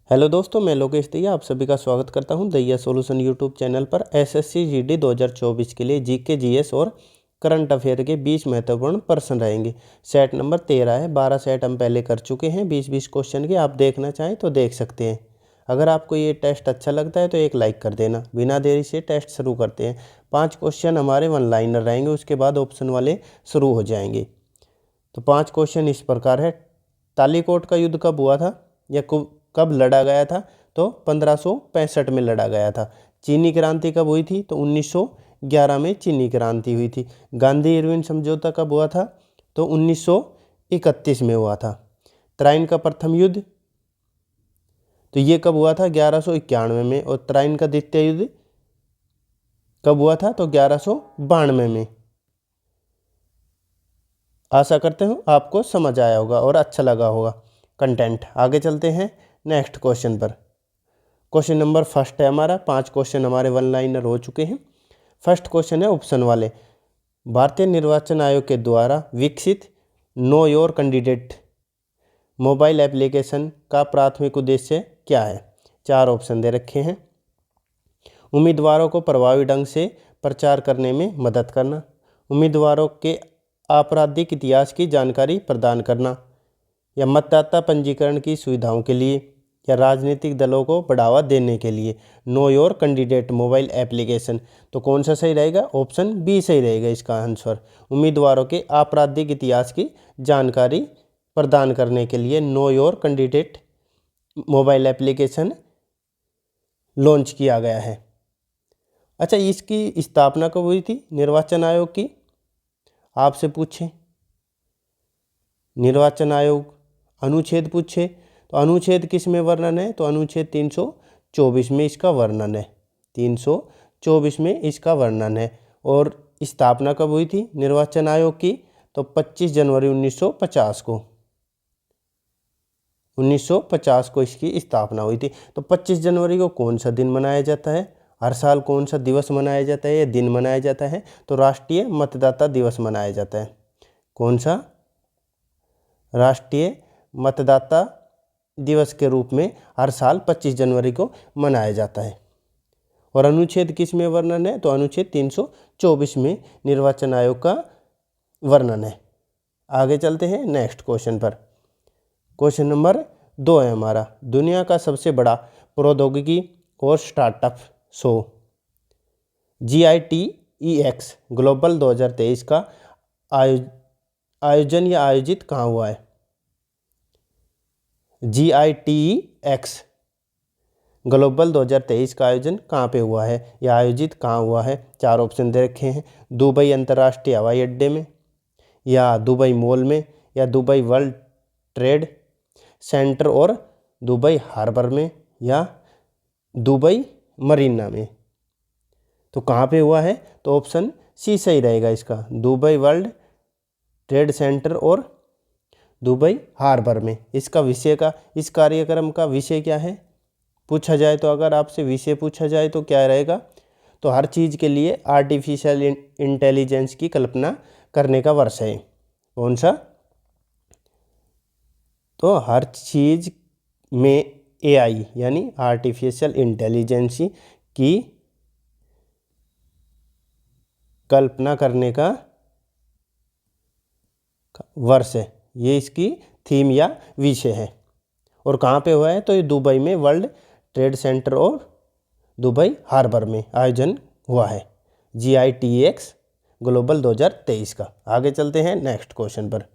Hello दोस्तों, मैं लोकेश दैया आप सभी का स्वागत करता हूं दैया सॉल्यूशन यूट्यूब चैनल पर। एसएससी जीडी 2024 के लिए जीके जीएस और करंट अफेयर के 20 महत्वपूर्ण प्रश्न रहेंगे। सेट नंबर 13 है। 12 सेट हम पहले कर चुके हैं 20-20 क्वेश्चन के। आप देखना चाहें तो देख सकते हैं। अगर आपको ये टेस्ट अच्छा लगता है तो एक लाइक कर देना। बिना देरी से टेस्ट शुरू करते हैं। 5 क्वेश्चन हमारे वन लाइनर रहेंगे, उसके बाद ऑप्शन वाले शुरू हो जाएंगे। तो 5 क्वेश्चन इस प्रकार है। तालीकोट का युद्ध कब हुआ था या कब लड़ा गया था? तो 1565 में लड़ा गया था। चीनी क्रांति कब हुई थी? तो 1911 में चीनी क्रांति हुई थी। गांधी इरविन समझौता कब हुआ था? तो 1931 में हुआ था। तराइन का प्रथम युद्ध तो ये कब हुआ था? 1191 में। और तराइन का द्वितीय युद्ध कब हुआ था? तो 1192 में। आशा करते हूँ आपको समझ आया होगा और अच्छा लगा होगा कंटेंट। आगे चलते हैं नेक्स्ट क्वेश्चन पर। क्वेश्चन नंबर फर्स्ट है हमारा। 5 क्वेश्चन हमारे वन लाइनर हो चुके हैं। फर्स्ट क्वेश्चन है ऑप्शन वाले। भारतीय निर्वाचन आयोग के द्वारा विकसित know your candidate mobile application का प्राथमिक उद्देश्य क्या है? 4 ऑप्शन दे रखे हैं। उम्मीदवारों को प्रभावी ढंग से प्रचार करने में मदद करना, उम्मीदवारों के आपराधिक इतिहास की जानकारी प्रदान करना, या मतदाता पंजीकरण की सुविधाओं के लिए, या राजनीतिक दलों को बढ़ावा देने के लिए। Know your candidate mobile application. तो कौन सा सही रहेगा? ऑप्शन बी सही रहेगा इसका आंसर। उम्मीदवारों के आपराधिक इतिहास की जानकारी प्रदान करने के लिए know your candidate mobile application launch किया गया है। अच्छा, इसकी स्थापना कब हुई थी निर्वाचन आयोग की? आपसे पूछे निर्वाचन आयोग अनुच्छेद पूछे तो अनुच्छेद किस में वर्णन है? तो अनुच्छेद 324 में इसका वर्णन है। 324 में इसका वर्णन है। और स्थापना कब हुई थी निर्वाचन आयोग की? तो 25 जनवरी 1950 को 1950 को इसकी स्थापना हुई थी। तो 25 जनवरी को कौन सा दिन मनाया जाता है? हर साल कौन सा दिवस मनाया जाता है या दिन मनाया जाता है? तो राष्ट्रीय मतदाता दिवस मनाया जाता है। कौन सा? राष्ट्रीय मतदाता दिवस के रूप में हर साल 25 जनवरी को मनाया जाता है। और अनुच्छेद किस में वर्णन है? तो अनुच्छेद 324 में निर्वाचन आयोग का वर्णन है। आगे चलते हैं नेक्स्ट क्वेश्चन पर। क्वेश्चन नंबर 2 है हमारा। दुनिया का सबसे बड़ा प्रौद्योगिकी और स्टार्टअप शो GITEX ग्लोबल 2023 का आयोजन या आयोजित कहाँ हुआ है? GITEX ग्लोबल 2023 का आयोजन कहाँ पे हुआ है या आयोजित कहाँ हुआ है? 4 ऑप्शन दे रखे हैं। दुबई अंतर्राष्ट्रीय हवाई अड्डे में, या दुबई मॉल में, या दुबई वर्ल्ड ट्रेड सेंटर और दुबई हार्बर में, या दुबई मरीना में। तो कहाँ पे हुआ है? तो ऑप्शन सी सही रहेगा इसका। दुबई वर्ल्ड ट्रेड सेंटर और दुबई हार्बर में। इसका विषय का इस कार्यक्रम का विषय क्या है पूछा जाए तो? अगर आपसे विषय पूछा जाए तो क्या रहेगा? तो हर चीज़ के लिए आर्टिफिशियल इंटेलिजेंस की कल्पना करने का वर्ष है। कौन सा? तो हर चीज़ में AI यानी आर्टिफिशियल इंटेलिजेंस की कल्पना करने का वर्ष है। ये इसकी थीम या विषय है। और कहाँ पे हुआ है? तो ये दुबई में वर्ल्ड ट्रेड सेंटर और दुबई हार्बर में आयोजन हुआ है GITEX ग्लोबल 2023 का। आगे चलते हैं नेक्स्ट क्वेश्चन पर।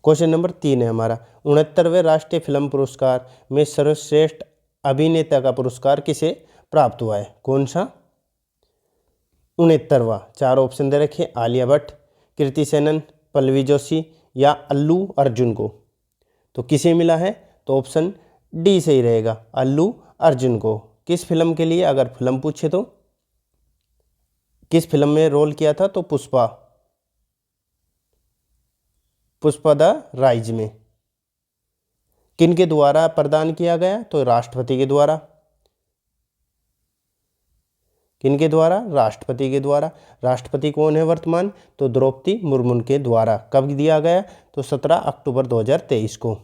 क्वेश्चन नंबर 3 है हमारा। 69वें राष्ट्रीय फिल्म पुरस्कार में सर्वश्रेष्ठ अभिनेता का पुरस्कार किसे प्राप्त हुआ है? कौन सा? 69वां। 4 ऑप्शन दे रखे। आलिया भट्ट, कृति सेनन, पल्लवी जोशी, या अल्लू अर्जुन को। तो किसे मिला है? तो ऑप्शन डी सही रहेगा, अल्लू अर्जुन को। किस फिल्म के लिए अगर फिल्म पूछे तो किस फिल्म में रोल किया था? तो पुष्पा द राइज में। किन के द्वारा प्रदान किया गया? तो राष्ट्रपति के द्वारा। किनके द्वारा? राष्ट्रपति के द्वारा। राष्ट्रपति कौन है वर्तमान? तो द्रौपदी मुर्मू के द्वारा। कब दिया गया? तो 17 अक्टूबर 2023 को।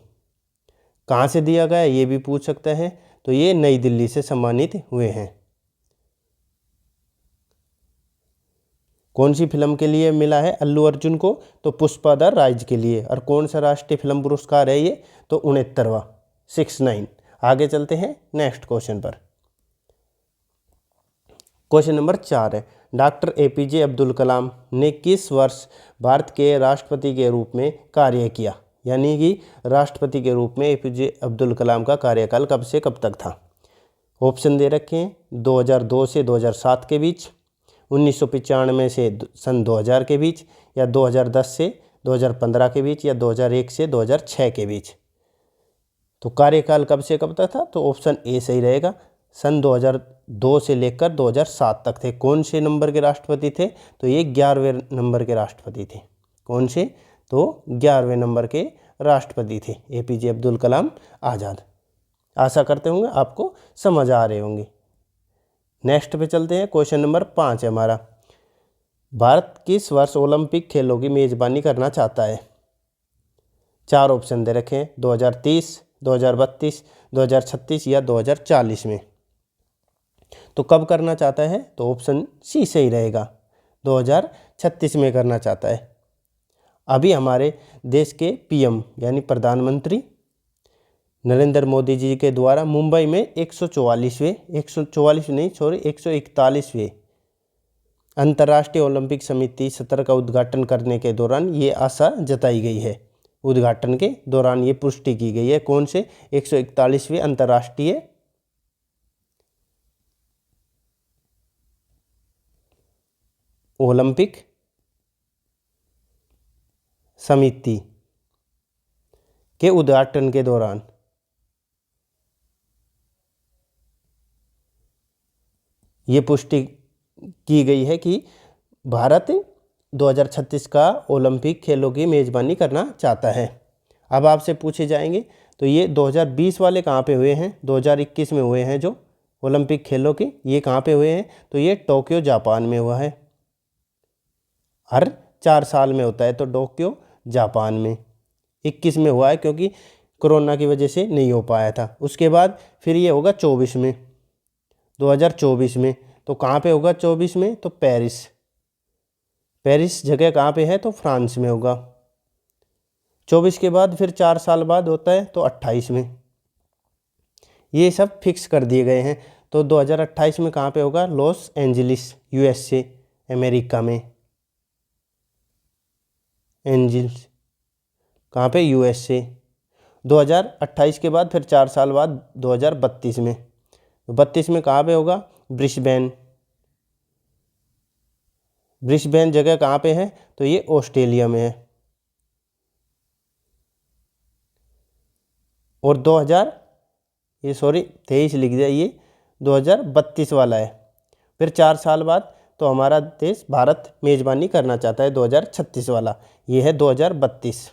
कहाँ से दिया गया ये भी पूछ सकता है, तो ये नई दिल्ली से सम्मानित हुए हैं। कौन सी फिल्म के लिए मिला है अल्लू अर्जुन को, तो पुष्पा द राइज के लिए। और कौन सा राष्ट्रीय फिल्म पुरस्कार है ये, तो 69वां, 69। आगे चलते हैं नेक्स्ट क्वेश्चन पर। क्वेश्चन नंबर 4 है, डॉक्टर APJ अब्दुल कलाम ने किस वर्ष भारत के राष्ट्रपति के रूप में कार्य किया। यानी कि राष्ट्रपति के रूप में APJ अब्दुल कलाम का कार्यकाल कब से कब तक था। ऑप्शन दे रखे हैं, 2002 से 2007 के बीच, 1995 से सन 2000 के बीच, या 2010 से 2015 के बीच, या 2001 से 2006 के बीच। तो कार्यकाल कब से कब तक था, तो ऑप्शन ए सही रहेगा, सन 2002 से लेकर 2007 तक थे। कौन से नंबर के राष्ट्रपति थे, तो ये 11वें नंबर के राष्ट्रपति थे। कौन से, तो 11वें नंबर के राष्ट्रपति थे APJ अब्दुल कलाम आज़ाद। आशा करते होंगे आपको समझ आ रहे होंगे। नेक्स्ट पे चलते हैं। क्वेश्चन नंबर 5 है हमारा, भारत किस वर्ष ओलंपिक खेलों की मेज़बानी करना चाहता है। 4 ऑप्शन दे रखे हैं, 2030, 2032, 2036 या 2040 में। तो कब करना चाहता है, तो ऑप्शन सी सही रहेगा, 2036 में करना चाहता है। अभी हमारे देश के PM यानी प्रधानमंत्री नरेंद्र मोदी जी के द्वारा मुंबई में 141वें अंतर्राष्ट्रीय ओलंपिक समिति सत्र का उद्घाटन करने के दौरान ये आशा जताई गई है। उद्घाटन के दौरान ये पुष्टि की गई है। कौन से, 141वें अंतर्राष्ट्रीय ओलंपिक समिति के उद्घाटन के दौरान ये पुष्टि की गई है कि भारत 2036 का ओलंपिक खेलों की मेज़बानी करना चाहता है। अब आपसे पूछे जाएंगे, तो ये 2020 वाले कहाँ पे हुए हैं, 2021 में हुए हैं जो ओलंपिक खेलों के, ये कहाँ पे हुए हैं, तो ये टोक्यो जापान में हुआ है। हर 4 साल में होता है, तो टोक्यो जापान में 21 में हुआ है क्योंकि कोरोना की वजह से नहीं हो पाया था। उसके बाद फिर ये होगा 24 में, 2024 में। तो कहाँ पे होगा 24 में, तो पेरिस जगह कहाँ पे है, तो फ्रांस में होगा। 24 के बाद फिर 4 साल बाद होता है, तो 28 में। ये सब फिक्स कर दिए गए हैं। तो 2028 में कहाँ पे होगा, लॉस एंजलिस USA अमेरिका में। एंजल्स कहाँ पे, USA। 2028 के बाद फिर 4 साल बाद 2032 में, 32 में कहाँ पे होगा, ब्रिस्बेन जगह कहाँ पे है, तो ये ऑस्ट्रेलिया में है। और 23 लिख दिया, ये 2032 वाला है। फिर 4 साल बाद तो हमारा देश भारत मेज़बानी करना चाहता है 2036 वाला, ये है 2032।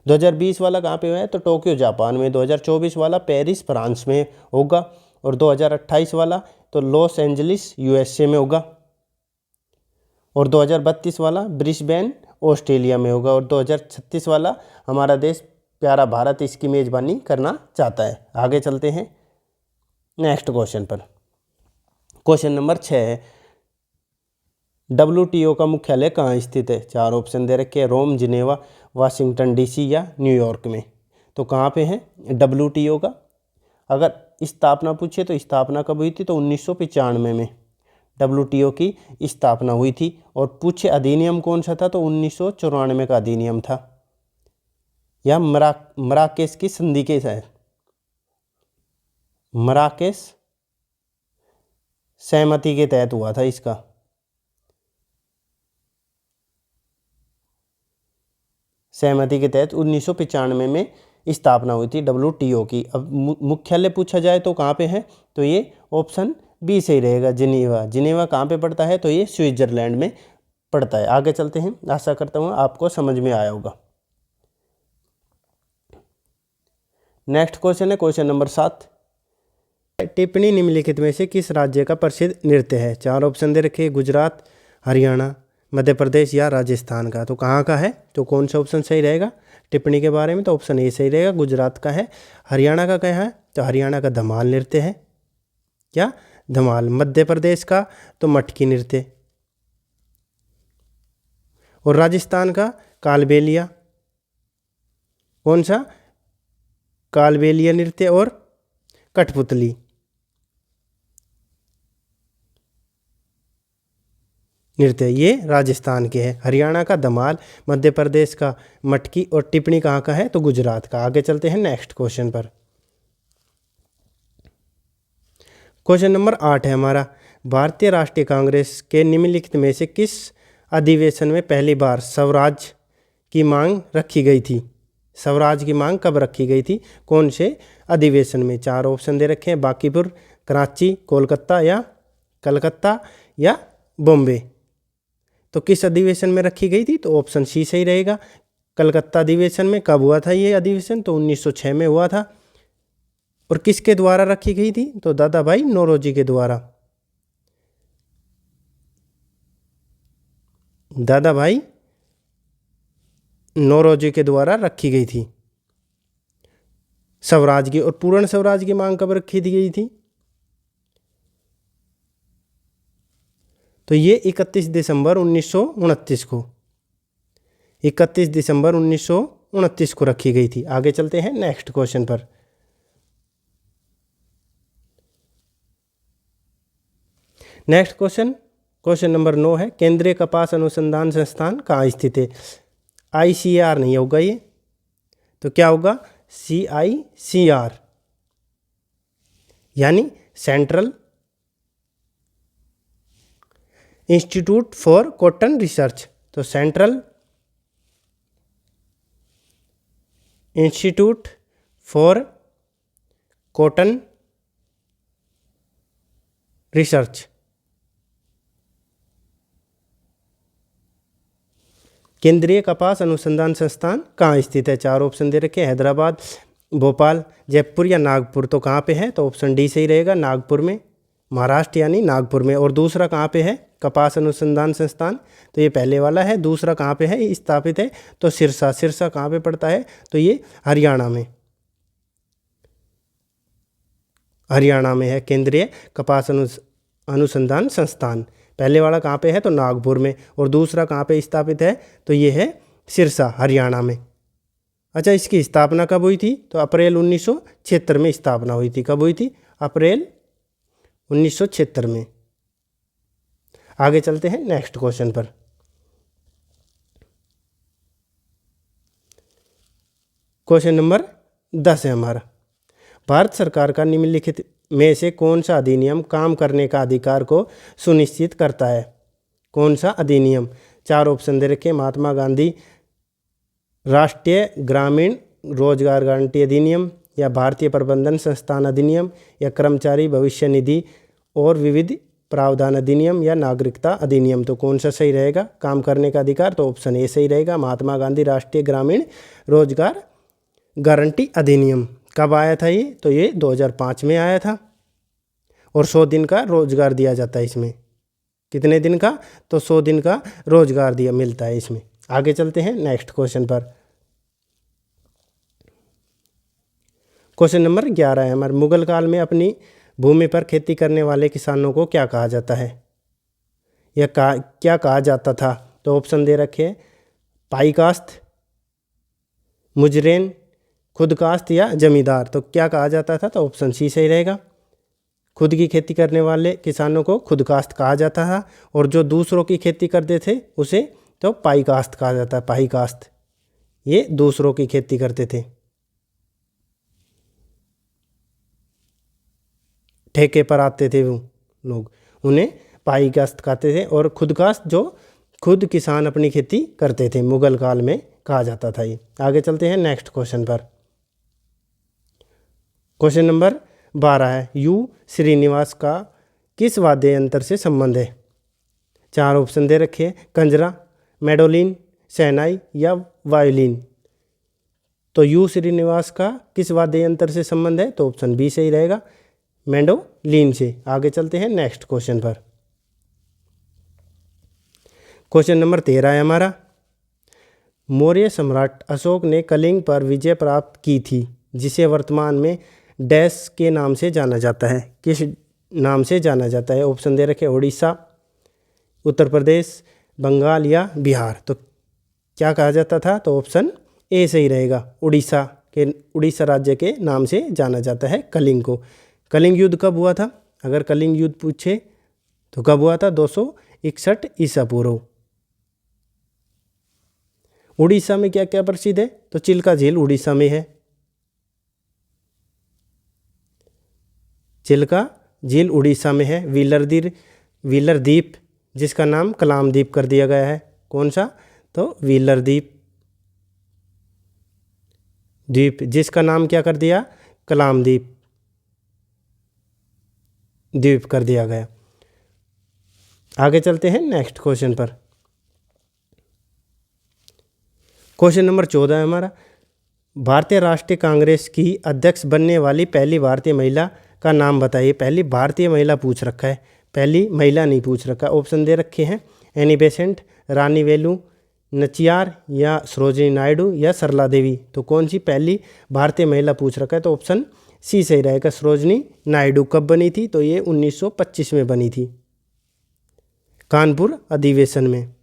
2020 वाला कहाँ पे हुआ है, तो टोक्यो जापान में। 2024 वाला पेरिस फ्रांस में होगा। और 2028 वाला तो लॉस एंजलिस USA में होगा। और 2032 वाला ब्रिस्बेन ऑस्ट्रेलिया में होगा। और 2036 वाला हमारा देश प्यारा भारत इसकी मेज़बानी करना चाहता है। आगे चलते हैं नेक्स्ट क्वेश्चन पर। क्वेश्चन नंबर 6 है, WTO का मुख्यालय कहाँ स्थित है। 4 ऑप्शन दे रखे हैं, रोम, जिनेवा, वाशिंगटन DC या न्यूयॉर्क में। तो कहाँ पे है WTO का। अगर स्थापना पूछे तो स्थापना कब हुई थी, तो 1995 में WTO की स्थापना हुई थी। और पूछे अधिनियम कौन सा था, तो 1994 का अधिनियम था। या मराकेश की संधि के साथ, मराकेश सहमति के तहत हुआ था इसका। सहमति के तहत 1995 में स्थापना हुई थी WTO की। अब मुख्यालय पूछा जाए तो कहाँ पे है, तो ये ऑप्शन बी सही रहेगा, जिनेवा। जिनेवा कहाँ पे पड़ता है, तो ये स्विट्जरलैंड में पड़ता है। आगे चलते हैं, आशा करता हूँ आपको समझ में आया होगा। नेक्स्ट क्वेश्चन है क्वेश्चन नंबर 7, टिप्पणी निम्नलिखित में से किस राज्य का प्रसिद्ध नृत्य है। 4 ऑप्शन दे रखे, गुजरात, हरियाणा, मध्य प्रदेश या राजस्थान का। तो कहाँ का है, तो कौन सा ऑप्शन सही रहेगा टिप्पणी के बारे में, तो ऑप्शन ए सही रहेगा, गुजरात का है। हरियाणा का क्या है, तो हरियाणा का धमाल नृत्य है, क्या धमाल। मध्य प्रदेश का तो मटकी नृत्य, और राजस्थान का कालबेलिया, कौन सा, कालबेलिया नृत्य और कठपुतली। नृत्य ये राजस्थान के हैं। हरियाणा का धमाल, मध्य प्रदेश का मटकी, और टिप्पणी कहाँ का है, तो गुजरात का। आगे चलते हैं नेक्स्ट क्वेश्चन पर। क्वेश्चन नंबर 8 है हमारा, भारतीय राष्ट्रीय कांग्रेस के निम्नलिखित में से किस अधिवेशन में पहली बार स्वराज की मांग रखी गई थी। स्वराज की मांग कब रखी गई थी, कौन से अधिवेशन में। 4 ऑप्शन दे रखे हैं, बांकीपुर, कराची, कोलकाता या कलकत्ता या बॉम्बे। तो किस अधिवेशन में रखी गई थी, तो ऑप्शन सी सही रहेगा, कलकत्ता अधिवेशन में। कब हुआ था ये अधिवेशन, तो 1906 में हुआ था। और किसके द्वारा रखी गई थी, तो दादा भाई नौरोजी के द्वारा। दादा भाई नौरोजी के द्वारा रखी गई थी स्वराज की। और पूर्ण स्वराज की मांग कब रखी गई थी, तो ये 31 दिसंबर 1929 को, 31 दिसंबर 1929 को रखी गई थी। आगे चलते हैं नेक्स्ट क्वेश्चन पर। नेक्स्ट क्वेश्चन, क्वेश्चन नंबर 9 है, केंद्रीय कपास अनुसंधान संस्थान कहाँ स्थित है। ICAR नहीं होगा ये, तो क्या होगा, CICR, यानी central institute for cotton research. तो central institute for cotton research. केंद्रीय कपास अनुसंधान संस्थान कहाँ स्थित है। 4 ऑप्शन दे रखे हैं, हैदराबाद, भोपाल, जयपुर या नागपुर। तो कहाँ पे है, तो ऑप्शन डी सही रहेगा, नागपुर में, महाराष्ट्र यानी नागपुर में। और दूसरा कहाँ पे है, कपास अनुसंधान संस्थान, तो ये पहले वाला है। दूसरा कहाँ पे है, स्थापित है, तो सिरसा। सिरसा कहाँ पे पड़ता है, तो ये हरियाणा में, हरियाणा में है केंद्रीय कपास अनुसंधान संस्थान। पहले वाला कहाँ पे है, तो नागपुर में। और दूसरा कहाँ पे स्थापित है, तो ये है सिरसा, हरियाणा में। अच्छा, इसकी स्थापना कब हुई थी, तो अप्रैल 1976 में स्थापना हुई थी। कब हुई थी, अप्रैल 1976 में। आगे चलते हैं नेक्स्ट क्वेश्चन पर। क्वेश्चन नंबर 10 है हमारा, भारत सरकार का निम्नलिखित में से कौन सा अधिनियम काम करने का अधिकार को सुनिश्चित करता है। कौन सा अधिनियम। 4 ऑप्शन दे रखे, महात्मा गांधी राष्ट्रीय ग्रामीण रोजगार गारंटी अधिनियम, या भारतीय प्रबंधन संस्थान अधिनियम, या कर्मचारी भविष्य निधि और विविध प्रावधान अधिनियम, या नागरिकता अधिनियम। तो कौन सा सही रहेगा, काम करने का अधिकार, तो ऑप्शन ए सही रहेगा, महात्मा गांधी राष्ट्रीय ग्रामीण रोजगार गारंटी अधिनियम। कब आया था ये, तो ये 2005 में आया था। और 100 दिन का रोजगार दिया जाता है इसमें। कितने दिन का, तो 100 दिन का रोजगार दिया मिलता है इसमें। आगे चलते हैं नेक्स्ट क्वेश्चन पर। क्वेश्चन नंबर 11 है हमारे, मुगल काल में अपनी भूमि पर खेती करने वाले किसानों को क्या कहा जाता है, या क्या कहा जाता था। तो ऑप्शन दे रखे, पाईकास्त, मुजरेन, खुदकास्त या जमींदार। तो क्या कहा जाता था, तो ऑप्शन सी सही रहेगा, खुद की खेती करने वाले किसानों को खुदकास्त कहा जाता था। और जो दूसरों की खेती करते थे उसे तो पाईकास्त कहा जाता है, पाईकास्त, ये दूसरों की खेती करते थे, ठेके पर आते थे वो लोग, उन्हें पाईकास्त कहते थे। और खुदकास्त जो खुद किसान अपनी खेती करते थे, मुगल काल में कहा जाता था ये। आगे चलते हैं नेक्स्ट क्वेश्चन पर। क्वेश्चन नंबर 12 है, यू श्रीनिवास का किस वाद्य यंत्र से संबंध है। 4 ऑप्शन दे रखे, कंजरा, मेडोलिन, शहनाई या वायोलिन। तो यू श्रीनिवास का किस वाद्य यंत्र से संबंध है, तो ऑप्शन बी सही रहेगा, मैंडोलिन से। आगे चलते हैं नेक्स्ट क्वेश्चन पर। क्वेश्चन नंबर 13 है हमारा, मौर्य सम्राट अशोक ने कलिंग पर विजय प्राप्त की थी जिसे वर्तमान में डैश के नाम से जाना जाता है, किस नाम से जाना जाता है? ऑप्शन दे रखे उड़ीसा, उत्तर प्रदेश, बंगाल या बिहार। तो क्या कहा जाता था? तो ऑप्शन ए सही रहेगा, उड़ीसा राज्य के नाम से जाना जाता है कलिंग को। कलिंग युद्ध कब हुआ था? अगर कलिंग युद्ध पूछे तो कब हुआ था? 261 ईसा पूर्व। उड़ीसा में क्या क्या प्रसिद्ध है? तो चिल्का झील उड़ीसा में है, चिल्का झील उड़ीसा में है। व्हीलर द्वीप जिसका नाम कलाम द्वीप कर दिया गया है, कौन सा? तो व्हीलर द्वीप जिसका नाम क्या कर दिया? कलाम द्वीप कर दिया गया। आगे चलते हैं नेक्स्ट क्वेश्चन पर। क्वेश्चन नंबर 14 है हमारा, भारतीय राष्ट्रीय कांग्रेस की अध्यक्ष बनने वाली पहली भारतीय महिला का नाम बताइए। पहली भारतीय महिला पूछ रखा है, पहली महिला नहीं पूछ रखा। ऑप्शन दे रखे हैं एनी बेसेंट, रानी वेलू नचियार या सरोजिनी नायडू या सरला देवी। तो कौन सी पहली भारतीय महिला पूछ रखा है? तो ऑप्शन सी सही रहेगा, सरोजिनी नायडू। कब बनी थी? तो ये 1925 में बनी थी, कानपुर अधिवेशन में।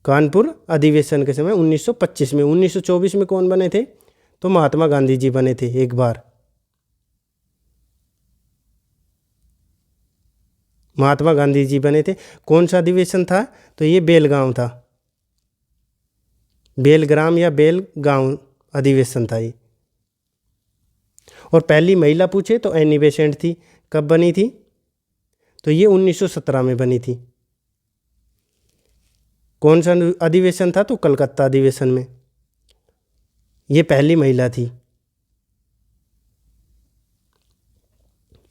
कानपुर अधिवेशन के समय 1925 में। 1924 में कौन बने थे? तो महात्मा गांधी जी बने थे एक बार, महात्मा गांधी जी बने थे। कौन सा अधिवेशन था? तो ये बेलगांव था, बेलग्राम या बेलगांव अधिवेशन था ये। और पहली महिला पूछे तो एनी बेसेंट थी। कब बनी थी? तो ये 1917 में बनी थी। कौन सा अधिवेशन था? तो कलकत्ता अधिवेशन में ये पहली महिला थी,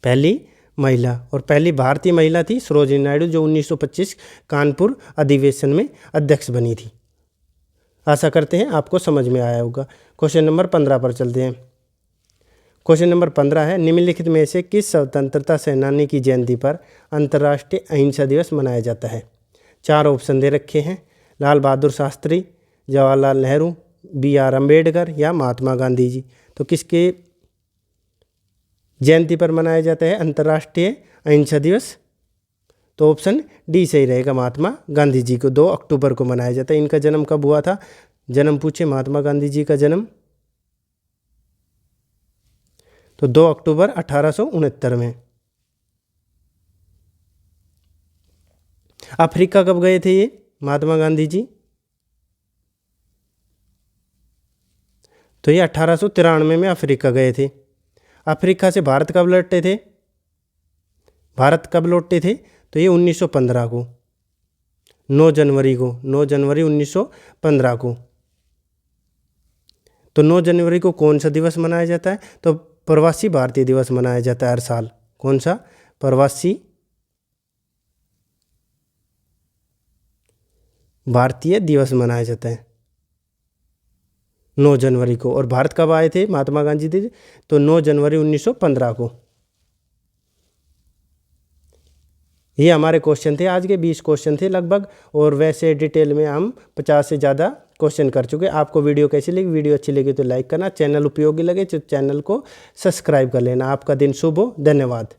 पहली महिला। और पहली भारतीय महिला थी सरोजिनी नायडू, जो 1925 कानपुर अधिवेशन में अध्यक्ष बनी थी। आशा करते हैं आपको समझ में आया होगा। क्वेश्चन नंबर 15 पर चलते हैं। क्वेश्चन नंबर 15 है, निम्नलिखित में से किस स्वतंत्रता सेनानी की जयंती पर अंतर्राष्ट्रीय अहिंसा दिवस मनाया जाता है? 4 ऑप्शन दे रखे हैं, लाल बहादुर शास्त्री, जवाहरलाल नेहरू, BR अम्बेडकर या महात्मा गांधी जी। तो किसके जयंती पर मनाया जाता है अंतर्राष्ट्रीय अहिंसा दिवस? तो ऑप्शन डी सही रहेगा, महात्मा गांधी जी को 2 अक्टूबर को मनाया जाता है। इनका जन्म कब हुआ था? जन्म पूछे महात्मा गांधी जी का जन्म, तो 2 अक्टूबर 1869 में। अफ्रीका कब गए थे ये महात्मा गांधी जी? तो ये 1893 में अफ्रीका गए थे। अफ्रीका से भारत कब लौटे थे? भारत कब लौटे थे? तो ये 1915 को, 9 जनवरी को, 9 जनवरी 1915 को। तो 9 जनवरी को कौन सा दिवस मनाया जाता है? तो प्रवासी भारतीय दिवस मनाया जाता है हर साल। कौन सा? प्रवासी भारतीय दिवस मनाया जाता है 9 जनवरी को। और भारत कब आए थे महात्मा गांधी जी? तो 9 जनवरी 1915 को। ये हमारे क्वेश्चन थे, आज के 20 क्वेश्चन थे लगभग। और वैसे डिटेल में हम 50 से ज़्यादा क्वेश्चन कर चुके। आपको वीडियो कैसी लगी? वीडियो अच्छी लगी तो लाइक करना, चैनल उपयोगी लगे तो चैनल को सब्सक्राइब कर लेना। आपका दिन शुभ हो, धन्यवाद।